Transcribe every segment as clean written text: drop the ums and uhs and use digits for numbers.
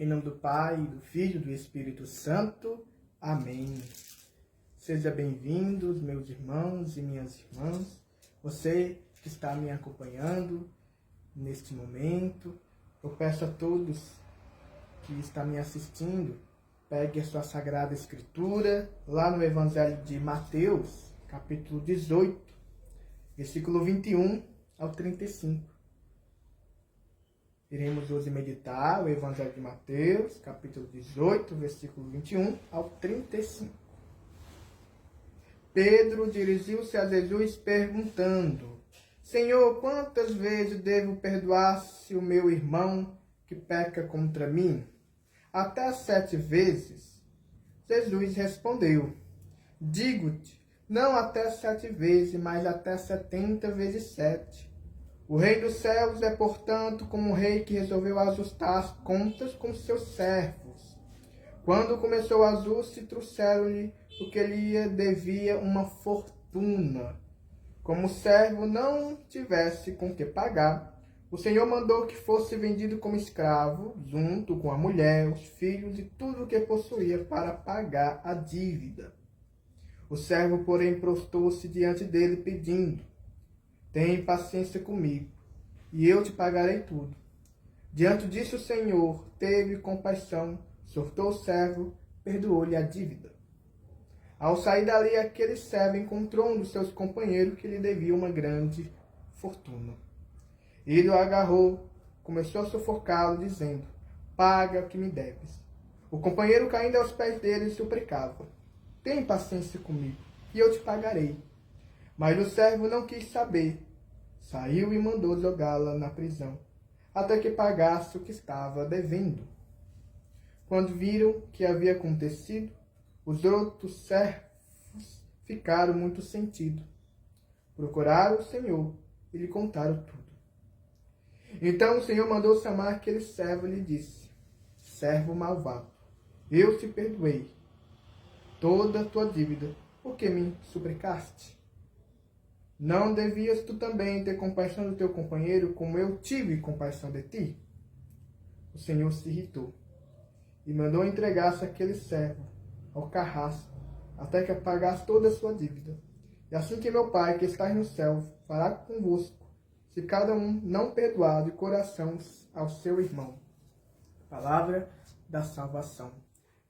Em nome do Pai, do Filho e do Espírito Santo. Amém. Seja bem-vindos, meus irmãos e minhas irmãs. Você que está me acompanhando neste momento. Eu peço a todos que estão me assistindo, pegue a sua Sagrada Escritura, lá no Evangelho de Mateus, capítulo 18, versículo 21 ao 35. Iremos hoje meditar o Evangelho de Mateus, capítulo 18, versículo 21 ao 35. Pedro dirigiu-se a Jesus perguntando: Senhor, quantas vezes devo perdoar-se o meu irmão que peca contra mim? Até 7 vezes? Jesus respondeu: Digo-te, não até 7 vezes, mas até 70 vezes 7. O rei dos céus é, portanto, como um rei que resolveu ajustar as contas com seus servos. Quando começou o ajuste, trouxeram-lhe o que lhe devia uma fortuna. Como o servo não tivesse com que pagar, o Senhor mandou que fosse vendido como escravo, junto com a mulher, os filhos e tudo o que possuía para pagar a dívida. O servo, porém, prostrou-se diante dele, pedindo: Tem paciência comigo, e eu te pagarei tudo. Diante disso, o Senhor teve compaixão, soltou o servo, perdoou-lhe a dívida. Ao sair dali, aquele servo encontrou um dos seus companheiros que lhe devia uma grande fortuna. Ele o agarrou, começou a sufocá-lo, dizendo: Paga o que me deves. O companheiro, caindo aos pés dele, suplicava: Tem paciência comigo, e eu te pagarei. Mas o servo não quis saber. Saiu e mandou jogá-la na prisão, até que pagasse o que estava devendo. Quando viram o que havia acontecido, os outros servos ficaram muito sentidos. Procuraram o Senhor e lhe contaram tudo. Então o Senhor mandou chamar aquele servo e lhe disse: Servo malvado, eu te perdoei toda a tua dívida, porque me suplicaste. Não devias tu também ter compaixão do teu companheiro, como eu tive compaixão de ti? O Senhor se irritou e mandou entregar-se aquele servo ao carrasco, até que pagasse toda a sua dívida. E assim que meu Pai, que está no céu, fará convosco, se cada um não perdoar de coração ao seu irmão. Palavra da salvação.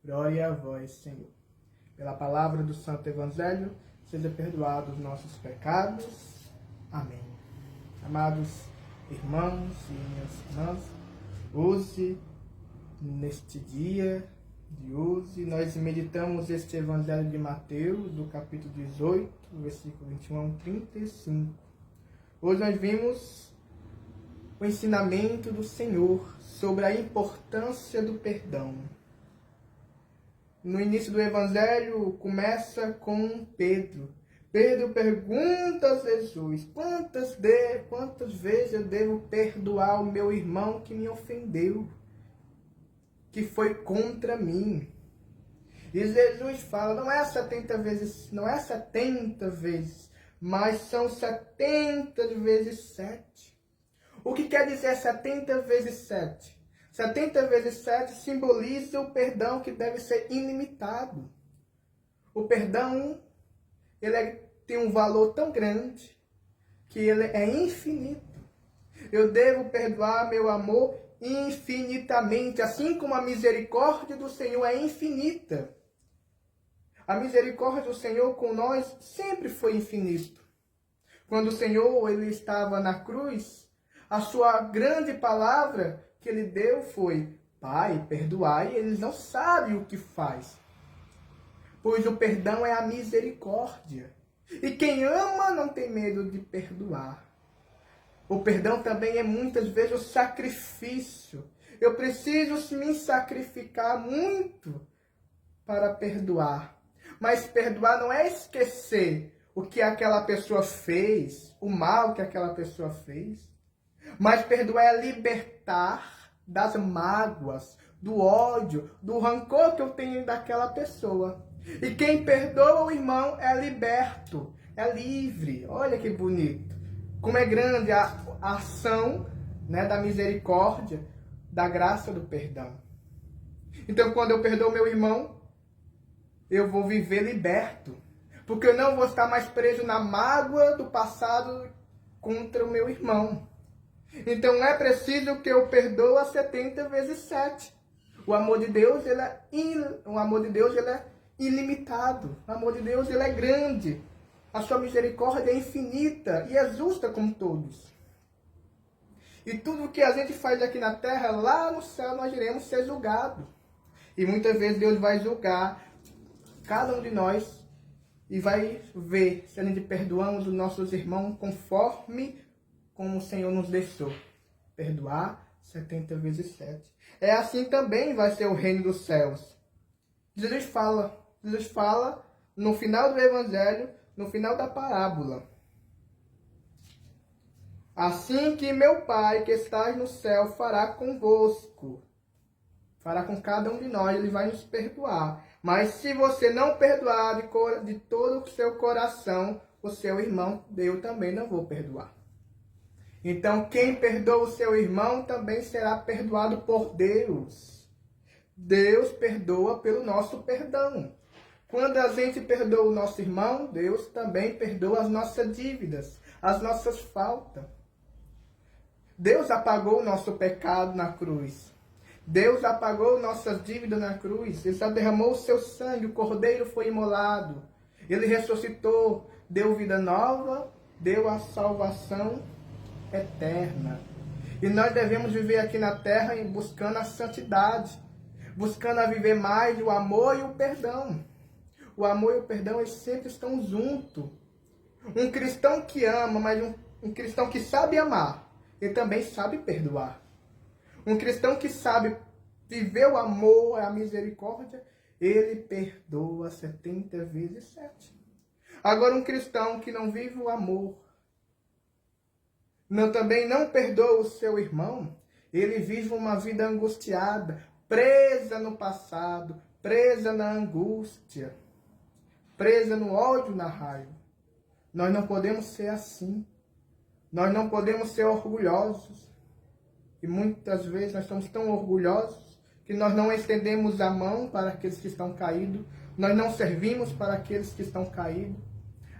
Glória a vós, Senhor. Pela palavra do Santo Evangelho, seja perdoados os nossos pecados. Amém. Amados irmãos e minhas irmãs, hoje, neste dia de hoje, nós meditamos este Evangelho de Mateus, do capítulo 18, versículo 21 ao 35. Hoje nós vimos o ensinamento do Senhor sobre a importância do perdão. No início do Evangelho, começa com Pedro. Pedro pergunta a Jesus: quantas vezes eu devo perdoar o meu irmão que me ofendeu, que foi contra mim? E Jesus fala: não é 70 vezes, mas são 70 vezes 7. O que quer dizer 70 vezes 7? 70 vezes 7 simboliza o perdão que deve ser ilimitado. O perdão, tem um valor tão grande que ele é infinito. Eu devo perdoar meu amor infinitamente, assim como a misericórdia do Senhor é infinita. A misericórdia do Senhor com nós sempre foi infinita. Quando o Senhor ele estava na cruz, a sua grande palavra que ele deu foi: Pai, perdoai, eles não sabem o que faz. Pois o perdão é a misericórdia. E quem ama não tem medo de perdoar. O perdão também é muitas vezes o sacrifício. Eu preciso me sacrificar muito para perdoar. Mas perdoar não é esquecer o que aquela pessoa fez, o mal que aquela pessoa fez. Mas perdoar é libertar das mágoas, do ódio, do rancor que eu tenho daquela pessoa. E quem perdoa o irmão é liberto, é livre. Olha que bonito. Como é grande a ação, né, da misericórdia, da graça do perdão. Então, quando eu perdoo meu irmão, eu vou viver liberto. Porque eu não vou estar mais preso na mágoa do passado contra o meu irmão. Então, é preciso que eu perdoe 70 vezes 7. O amor de Deus, ele é ilimitado. O amor de Deus, ele é grande. A sua misericórdia é infinita e é justa com todos. E tudo que a gente faz aqui na terra, lá no céu nós iremos ser julgados. E muitas vezes Deus vai julgar cada um de nós e vai ver se a gente perdoamos os nossos irmãos conforme como o Senhor nos deixou. Perdoar 70 vezes 7. É assim também vai ser o reino dos céus. Jesus fala no final do Evangelho, no final da parábola. Assim que meu Pai que estás no céu fará convosco. Fará com cada um de nós, ele vai nos perdoar. Mas se você não perdoar de todo o seu coração, o seu irmão, eu também não vou perdoar. Então, quem perdoa o seu irmão também será perdoado por Deus. Deus perdoa pelo nosso perdão. Quando a gente perdoa o nosso irmão, Deus também perdoa as nossas dívidas, as nossas faltas. Deus apagou o nosso pecado na cruz. Deus apagou nossas dívidas na cruz. Ele já derramou o seu sangue, o cordeiro foi imolado. Ele ressuscitou, deu vida nova, deu a salvação eterna. E nós devemos viver aqui na terra buscando a santidade, buscando a viver mais o amor e o perdão. O amor e o perdão, eles sempre estão juntos. Um cristão que ama, mas um cristão que sabe amar, ele também sabe perdoar. Um cristão que sabe viver o amor, a misericórdia, ele perdoa 70 vezes 7. Agora, um cristão que não vive o amor, também não perdoa o seu irmão, ele vive uma vida angustiada, presa no passado, presa na angústia, presa no ódio, na raiva. Nós não podemos ser assim. Nós não podemos ser orgulhosos. E muitas vezes nós somos tão orgulhosos que nós não estendemos a mão para aqueles que estão caídos. Nós não servimos para aqueles que estão caídos.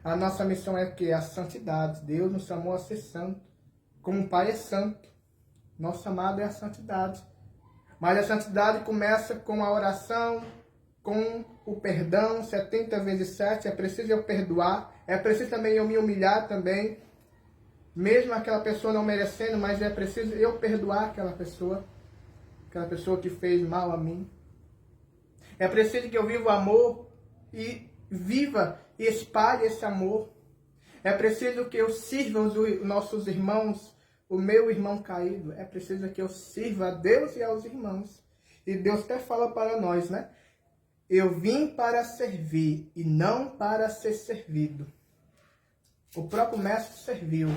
A nossa missão é que a santidade. Deus nos chamou a ser santo. Como o Pai é santo. Nosso amado é a santidade. Mas a santidade começa com a oração, com o perdão, 70 vezes 7. É preciso eu perdoar. É preciso também eu me humilhar também. Mesmo aquela pessoa não merecendo, mas é preciso eu perdoar aquela pessoa que fez mal a mim. É preciso que eu viva o amor e viva e espalhe esse amor. É preciso que eu sirva os nossos irmãos, o meu irmão caído. É preciso que eu sirva a Deus e aos irmãos. E Deus até fala para nós, né? Eu vim para servir e não para ser servido. O próprio mestre serviu.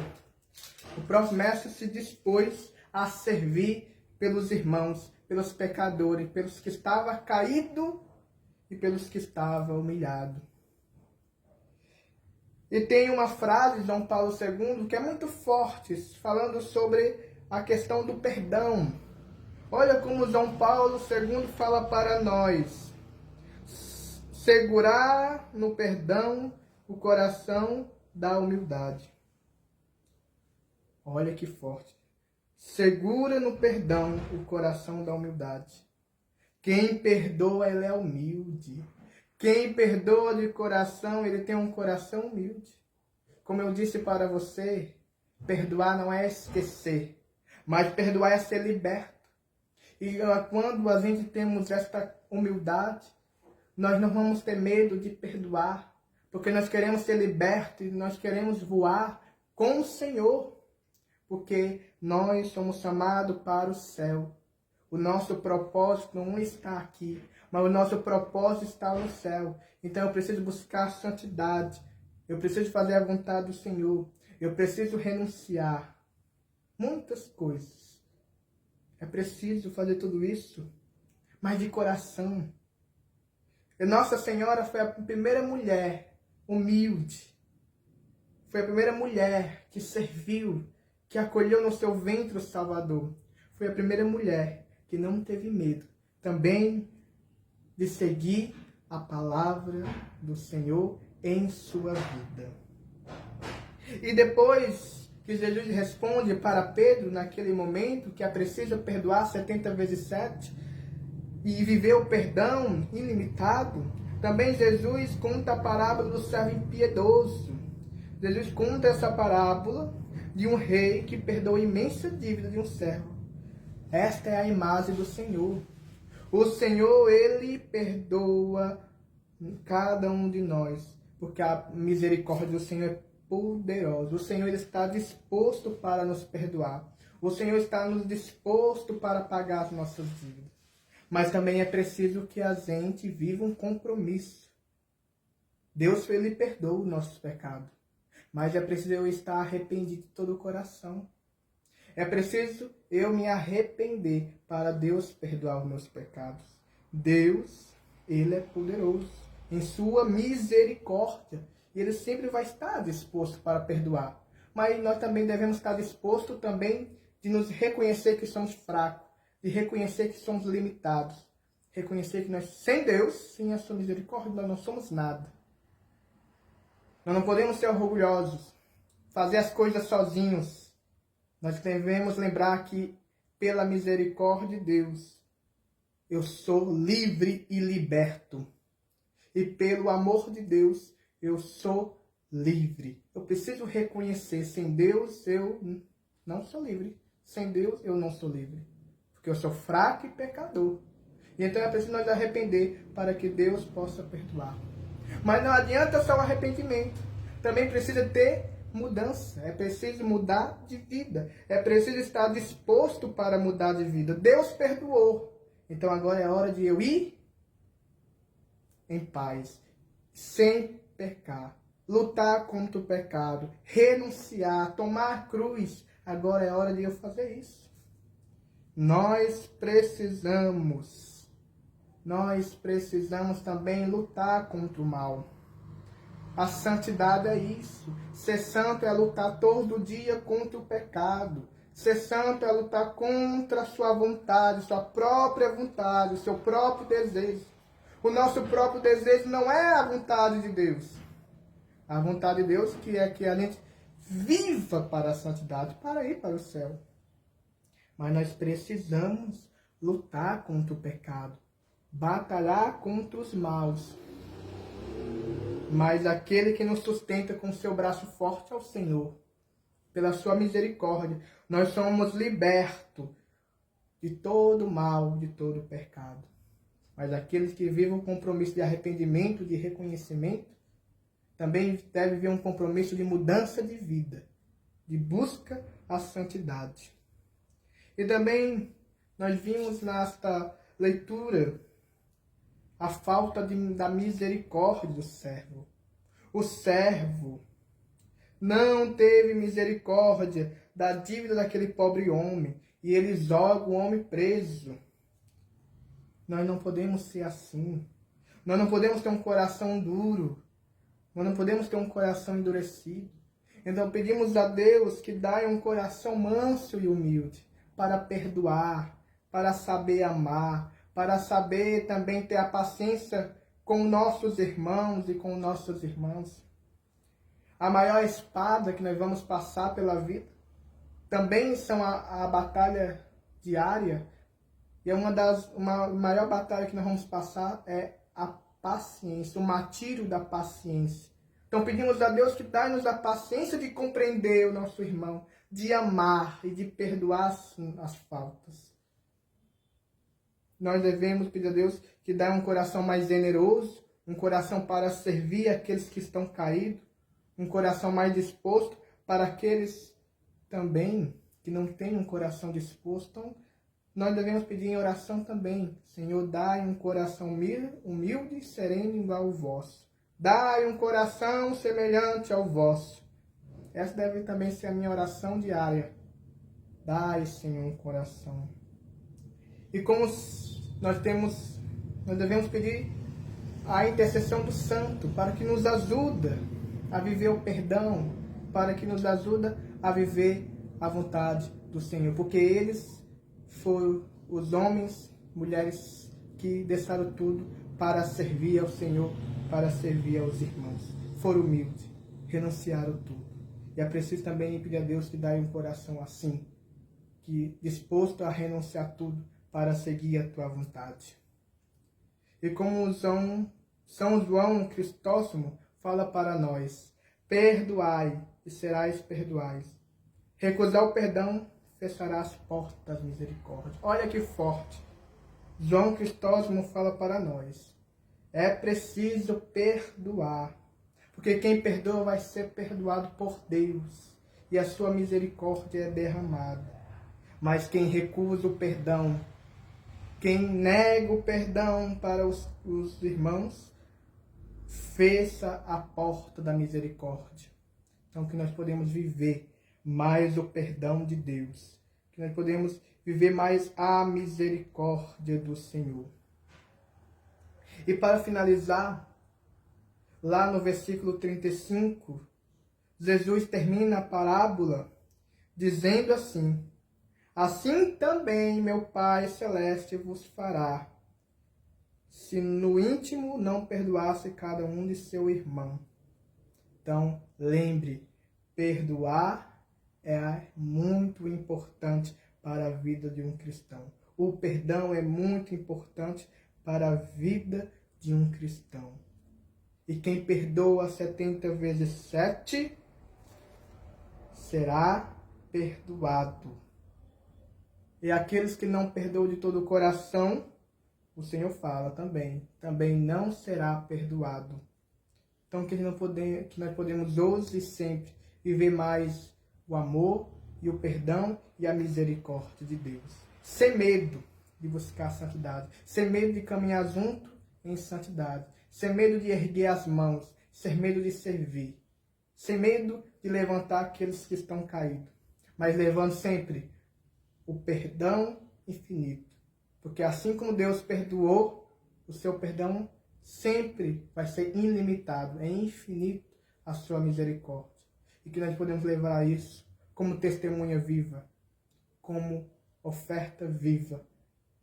O próprio mestre se dispôs a servir pelos irmãos, pelos pecadores, pelos que estavam caídos e pelos que estavam humilhados. E tem uma frase de João Paulo II que é muito forte, falando sobre a questão do perdão. Olha como João Paulo II fala para nós. Segurar no perdão o coração da humildade. Olha que forte. Segura no perdão o coração da humildade. Quem perdoa, ele é humilde. Quem perdoa de coração, ele tem um coração humilde. Como eu disse para você, perdoar não é esquecer, mas perdoar é ser liberto. E quando a gente temos esta humildade, nós não vamos ter medo de perdoar, porque nós queremos ser libertos e nós queremos voar com o Senhor. Porque nós somos chamados para o céu. O nosso propósito não está aqui, mas o nosso propósito está no céu. Então eu preciso buscar santidade. Eu preciso fazer a vontade do Senhor. Eu preciso renunciar muitas coisas. É preciso fazer tudo isso, mas de coração. E Nossa Senhora foi a primeira mulher humilde. Foi a primeira mulher que serviu, que acolheu no seu ventre o Salvador. Foi a primeira mulher que não teve medo também de seguir a palavra do Senhor em sua vida. E depois que Jesus responde para Pedro, naquele momento, que é preciso perdoar 70 vezes 7 e viver o perdão ilimitado, também Jesus conta a parábola do servo impiedoso. Jesus conta essa parábola de um rei que perdoa a imensa dívida de um servo. Esta é a imagem do Senhor. O Senhor, Ele perdoa cada um de nós, porque a misericórdia do Senhor é poderosa. O Senhor está disposto para nos perdoar. O Senhor está nos disposto para pagar as nossas dívidas. Mas também é preciso que a gente viva um compromisso. Deus, Ele perdoa os nossos pecados. Mas é preciso eu estar arrependido de todo o coração. É preciso eu me arrepender para Deus perdoar os meus pecados. Deus, Ele é poderoso em sua misericórdia. E Ele sempre vai estar disposto para perdoar. Mas nós também devemos estar dispostos também de nos reconhecer que somos fracos, de reconhecer que somos limitados, reconhecer que nós, sem Deus, sem a sua misericórdia, nós não somos nada. Nós não podemos ser orgulhosos, fazer as coisas sozinhos. Nós devemos lembrar que, pela misericórdia de Deus, eu sou livre e liberto. E pelo amor de Deus, eu sou livre. Eu preciso reconhecer, sem Deus eu não sou livre. Sem Deus eu não sou livre. Porque eu sou fraco e pecador. E então é preciso nós arrepender para que Deus possa perdoar. Mas não adianta só o arrependimento. Também precisa ter mudança. É preciso mudar de vida. É preciso estar disposto para mudar de vida. Deus perdoou. Então agora é hora de eu ir em paz, sem pecar, lutar contra o pecado, renunciar, tomar a cruz. Agora é hora de eu fazer isso. Nós precisamos também lutar contra o mal. A santidade é isso. Ser santo é lutar todo dia contra o pecado. Ser santo é lutar contra a sua vontade, sua própria vontade, o seu próprio desejo. O nosso próprio desejo não é a vontade de Deus. A vontade de Deus é que a gente viva para a santidade, para ir para o céu. Mas nós precisamos lutar contra o pecado, batalhar contra os maus. Mas aquele que nos sustenta com seu braço forte é o Senhor. Pela sua misericórdia, nós somos libertos de todo mal, de todo pecado. Mas aqueles que vivem um compromisso de arrependimento, de reconhecimento, também devem ver um compromisso de mudança de vida, de busca à santidade. E também nós vimos nesta leitura a falta da misericórdia do servo. O servo não teve misericórdia da dívida daquele pobre homem e ele joga o homem preso. Nós não podemos ser assim. Nós não podemos ter um coração duro. Nós não podemos ter um coração endurecido. Então pedimos a Deus que dê um coração manso e humilde para perdoar, para saber amar, para saber também ter a paciência com nossos irmãos e com nossas irmãs. A maior espada que nós vamos passar pela vida também são a batalha diária. E uma maior batalha que nós vamos passar é a paciência, o martírio da paciência. Então pedimos a Deus que dá-nos a paciência de compreender o nosso irmão, de amar e de perdoar as faltas. Nós devemos pedir a Deus que dê um coração mais generoso, um coração para servir aqueles que estão caídos, um coração mais disposto para aqueles também que não têm um coração disposto. Então, nós devemos pedir em oração também: Senhor, dai um coração humilde e sereno igual ao vosso. Dai um coração semelhante ao vosso. Essa deve também ser a minha oração diária. Dai, Senhor, um coração. E como nós devemos pedir a intercessão do santo para que nos ajude a viver o perdão, para que nos ajude a viver a vontade do Senhor. Porque eles foram os homens, mulheres que deixaram tudo para servir ao Senhor, para servir aos irmãos. Foram humildes, renunciaram tudo. E é preciso também pedir a Deus que dê um coração assim, que disposto a renunciar tudo para seguir a tua vontade. E como São João Crisóstomo fala para nós, perdoai e serais perdoais. Recusar o perdão fechará as portas das misericórdias. Olha que forte. João Crisóstomo fala para nós. É preciso perdoar. Porque quem perdoa vai ser perdoado por Deus. E a sua misericórdia é derramada. Mas quem recusa o perdão, quem nega o perdão para os irmãos, fecha a porta da misericórdia. Então que nós podemos viver mais o perdão de Deus. Que nós podemos viver mais a misericórdia do Senhor. E para finalizar, lá no versículo 35, Jesus termina a parábola dizendo assim: assim também meu Pai Celeste vos fará, se no íntimo não perdoasse cada um de seu irmão. Então, lembre, perdoar é muito importante para a vida de um cristão. O perdão é muito importante para a vida de um cristão. E quem perdoa 70 vezes 7 será perdoado. E aqueles que não perdoam de todo o coração, o Senhor fala também não será perdoado. Então que nós podemos hoje e sempre viver mais o amor e o perdão e a misericórdia de Deus. Sem medo de buscar a santidade, sem medo de caminhar junto em santidade, sem medo de erguer as mãos, sem medo de servir, sem medo de levantar aqueles que estão caídos, mas levando sempre o perdão infinito. Porque assim como Deus perdoou, o seu perdão sempre vai ser ilimitado, é infinito a sua misericórdia. E que nós podemos levar isso como testemunha viva, como oferta viva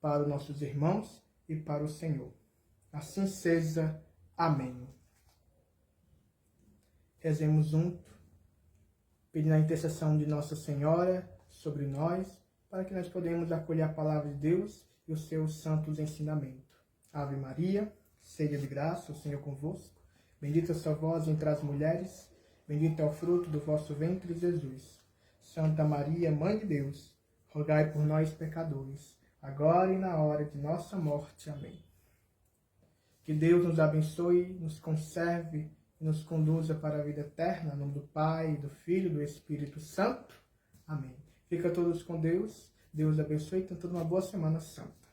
para os nossos irmãos e para o Senhor. Assim seja. Amém. Rezemos junto, pedindo a intercessão de Nossa Senhora sobre nós, para que nós podemos acolher a palavra de Deus e os seus santos ensinamentos. Ave Maria, cheia de graça, o Senhor convosco. Bendita sois vós entre as mulheres, bendito é o fruto do vosso ventre, Jesus. Santa Maria, Mãe de Deus, rogai por nós, pecadores, agora e na hora de nossa morte. Amém. Que Deus nos abençoe, nos conserve e nos conduza para a vida eterna. Em nome do Pai, do Filho e do Espírito Santo. Amém. Fica todos com Deus. Deus abençoe e tenha toda uma boa Semana Santa.